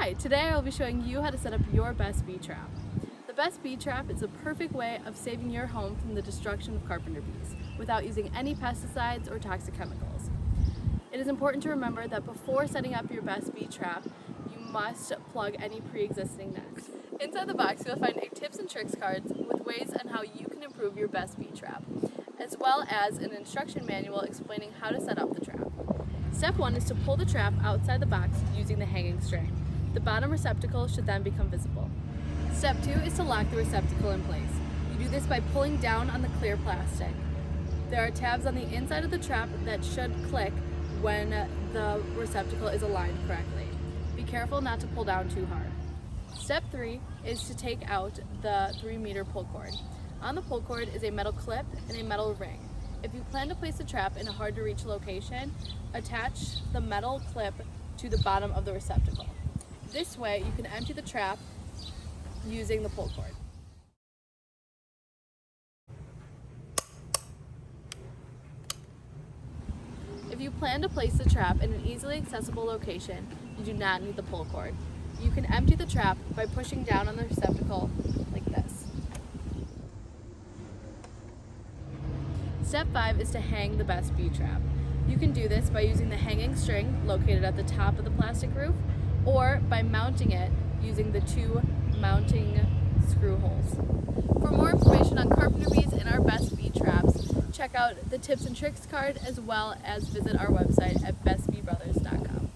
Hi, today I will be showing you how to set up your best bee trap. The best bee trap is a perfect way of saving your home from the destruction of carpenter bees without using any pesticides or toxic chemicals. It is important to remember that before setting up your best bee trap, you must plug any pre-existing nets. Inside the box, you'll find a tips and tricks cards with ways on how you can improve your best bee trap, as well as an instruction manual explaining how to set up the trap. Step 1 is to pull the trap outside the box using the hanging string. The bottom receptacle should then become visible. Step 2 is to lock the receptacle in place. You do this by pulling down on the clear plastic. There are tabs on the inside of the trap that should click when the receptacle is aligned correctly. Be careful not to pull down too hard. Step 3 is to take out the 3-meter pull cord. On the pull cord is a metal clip and a metal ring. If you plan to place the trap in a hard-to-reach location, attach the metal clip to the bottom of the receptacle. This way, you can empty the trap using the pull cord. If you plan to place the trap in an easily accessible location, you do not need the pull cord. You can empty the trap by pushing down on the receptacle like this. Step 5 is to hang the best bee trap. You can do this by using the hanging string located at the top of the plastic roof, or by mounting it using the 2 mounting screw holes. For more information on carpenter bees and our best bee traps, check out the tips and tricks card as well as visit our website at bestbeebrothers.com.